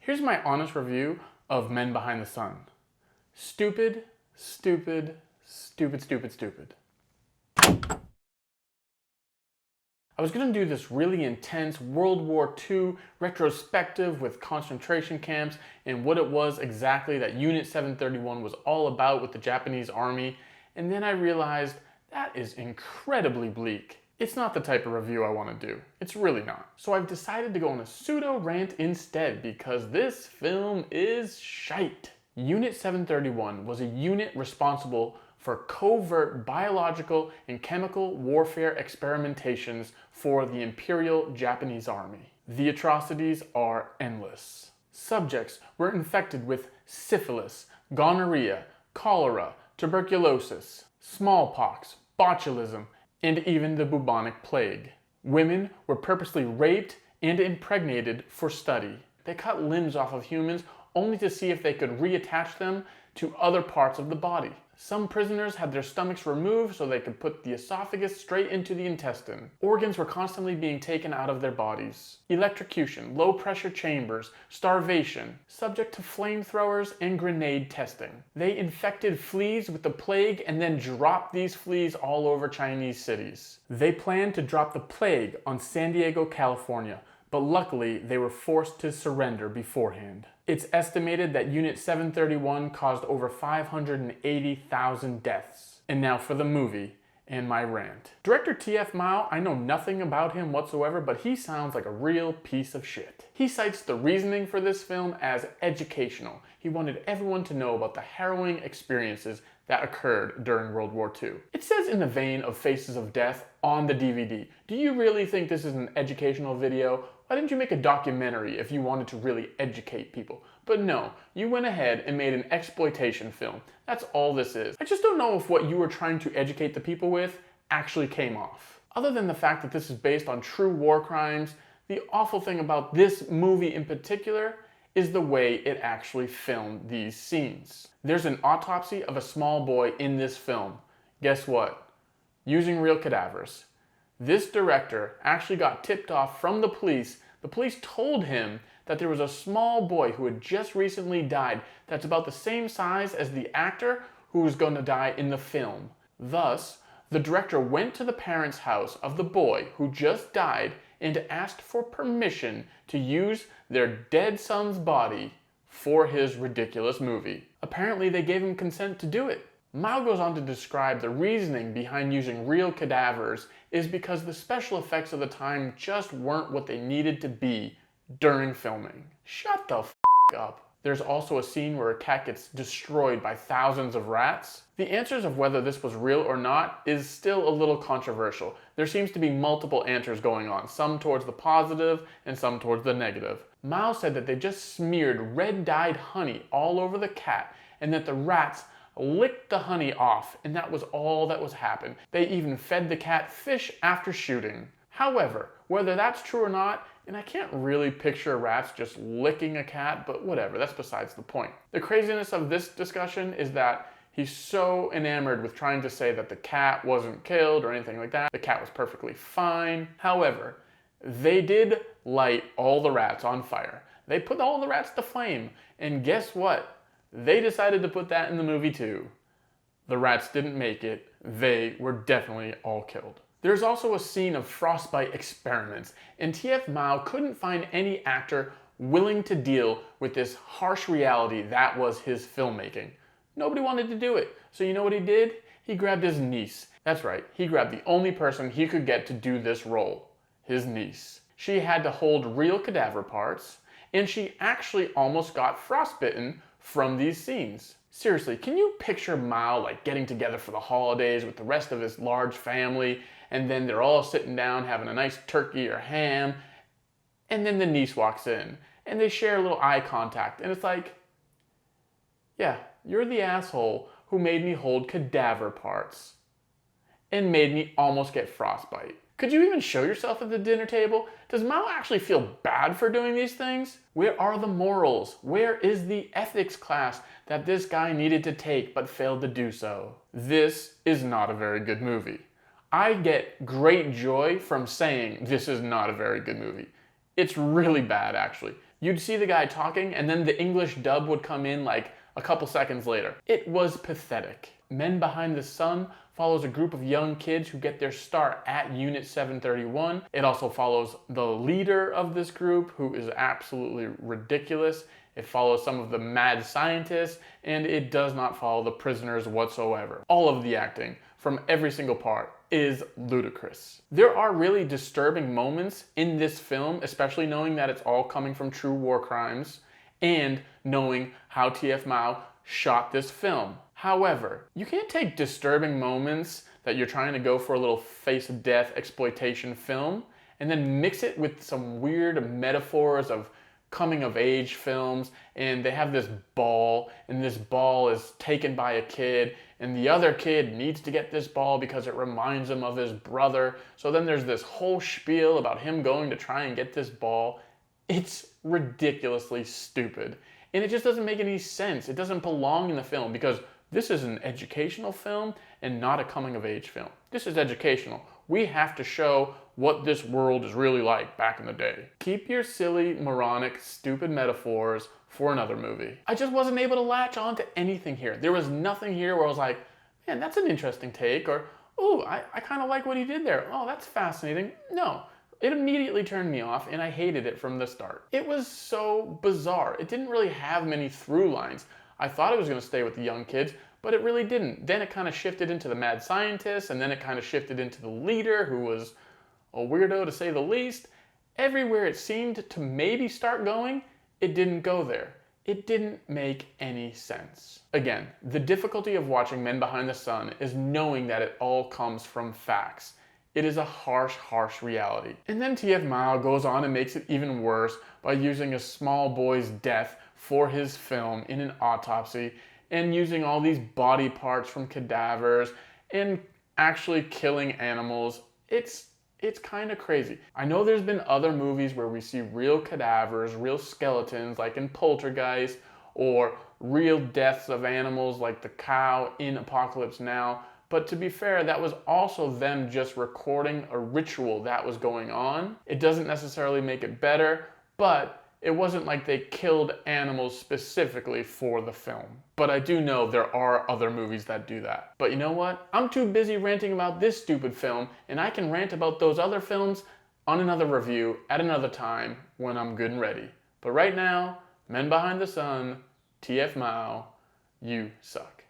Here's my honest review of Men Behind the Sun. Stupid, stupid, stupid, stupid, stupid. I was going to do this really intense World War II retrospective with concentration camps and what it was exactly that Unit 731 was all about with the Japanese army, and then I realized that is incredibly bleak. It's not the type of review I want to do. It's really not. So I've decided to go on a pseudo rant instead because this film is shite. Unit 731 was a unit responsible for covert biological and chemical warfare experimentations for the Imperial Japanese Army. The atrocities are endless. Subjects were infected with syphilis, gonorrhea, cholera, tuberculosis, smallpox, botulism, and even the bubonic plague. Women were purposely raped and impregnated for study. They cut limbs off of humans only to see if they could reattach them to other parts of the body. Some prisoners had their stomachs removed so they could put the esophagus straight into the intestine. Organs were constantly being taken out of their bodies. Electrocution, low-pressure chambers, starvation, subject to flamethrowers and grenade testing. They infected fleas with the plague and then dropped these fleas all over Chinese cities. They planned to drop the plague on San Diego, California, but luckily they were forced to surrender beforehand. It's estimated that Unit 731 caused over 580,000 deaths. And now for the movie and my rant. Director T.F. Mao, I know nothing about him whatsoever, but he sounds like a real piece of shit. He cites the reasoning for this film as educational. He wanted everyone to know about the harrowing experiences that occurred during World War II. It says in the vein of Faces of Death on the DVD. Do you really think this is an educational video? Why didn't you make a documentary if you wanted to really educate people? But no, you went ahead and made an exploitation film. That's all this is. I just don't know if what you were trying to educate the people with actually came off. Other than the fact that this is based on true war crimes, the awful thing about this movie in particular is the way it actually filmed these scenes. There's an autopsy of a small boy in this film. Guess what? Using real cadavers. This director actually got tipped off from the police. The police told him that there was a small boy who had just recently died that's about the same size as the actor who was going to die in the film. Thus, the director went to the parents' house of the boy who just died and asked for permission to use their dead son's body for his ridiculous movie. Apparently, they gave him consent to do it. Mao goes on to describe the reasoning behind using real cadavers is because the special effects of the time just weren't what they needed to be during filming. Shut the f*** up. There's also a scene where a cat gets destroyed by thousands of rats. The answers of whether this was real or not is still a little controversial. There seems to be multiple answers going on, some towards the positive and some towards the negative. Mao said that they just smeared red-dyed honey all over the cat and that the rats licked the honey off, and that was all that was happened. They even fed the cat fish after shooting. However, whether that's true or not, and I can't really picture rats just licking a cat, but whatever, that's besides the point. The craziness of this discussion is that he's so enamored with trying to say that the cat wasn't killed or anything like that. The cat was perfectly fine. However, they did light all the rats on fire. They put all the rats to flame, and guess what? They decided to put that in the movie too. The rats didn't make it. They were definitely all killed. There's also a scene of Frostbite Experiments, and T.F. Mao couldn't find any actor willing to deal with this harsh reality that was his filmmaking. Nobody wanted to do it. So you know what he did? He grabbed his niece. That's right, he grabbed the only person he could get to do this role. His niece. She had to hold real cadaver parts, and she actually almost got frostbitten from these scenes. Seriously, can you picture Mao like getting together for the holidays with the rest of his large family, and then they're all sitting down having a nice turkey or ham, and then the niece walks in, and they share a little eye contact, and it's like, yeah, you're the asshole who made me hold cadaver parts and made me almost get frostbite. Could you even show yourself at the dinner table? Does Mao actually feel bad for doing these things? Where are the morals? Where is the ethics class that this guy needed to take but failed to do so? This is not a very good movie. I get great joy from saying this is not a very good movie. It's really bad, actually. You'd see the guy talking, and then the English dub would come in like a couple seconds later. It was pathetic. Men Behind the Sun follows a group of young kids who get their start at Unit 731. It also follows the leader of this group, who is absolutely ridiculous. It follows some of the mad scientists, and it does not follow the prisoners whatsoever. All of the acting from every single part is ludicrous. There are really disturbing moments in this film, especially knowing that it's all coming from true war crimes and knowing how T.F. Mao shot this film. However, you can't take disturbing moments that you're trying to go for a little face-death exploitation film and then mix it with some weird metaphors of coming-of-age films, and they have this ball, and this ball is taken by a kid, and the other kid needs to get this ball because it reminds him of his brother. So then there's this whole spiel about him going to try and get this ball. It's ridiculously stupid, and it just doesn't make any sense. It doesn't belong in the film because this is an educational film and not a coming-of-age film. This is educational. We have to show what this world is really like back in the day. Keep your silly, moronic, stupid metaphors for another movie. I just wasn't able to latch on to anything here. There was nothing here where I was like, man, that's an interesting take, or, ooh, I kind of like what he did there. Oh, that's fascinating. No, it immediately turned me off, and I hated it from the start. It was so bizarre. It didn't really have many through lines. I thought it was going to stay with the young kids, but it really didn't. Then it kind of shifted into the mad scientist, and then it kind of shifted into the leader, who was a weirdo to say the least. Everywhere it seemed to maybe start going, it didn't go there. It didn't make any sense. Again, the difficulty of watching Men Behind the Sun is knowing that it all comes from facts. It is a harsh, harsh reality. And then T.F. Mao goes on and makes it even worse by using a small boy's death for his film in an autopsy, and using all these body parts from cadavers and actually killing animals. It's kind of crazy. I know there's been other movies where we see real cadavers, real skeletons, like in Poltergeist, or real deaths of animals like the cow in Apocalypse Now. But to be fair, that was also them just recording a ritual that was going on. It doesn't necessarily make it better, but it wasn't like they killed animals specifically for the film. But I do know there are other movies that do that. But you know what? I'm too busy ranting about this stupid film, and I can rant about those other films on another review at another time when I'm good and ready. But right now, Men Behind the Sun, T.F. Mao, you suck.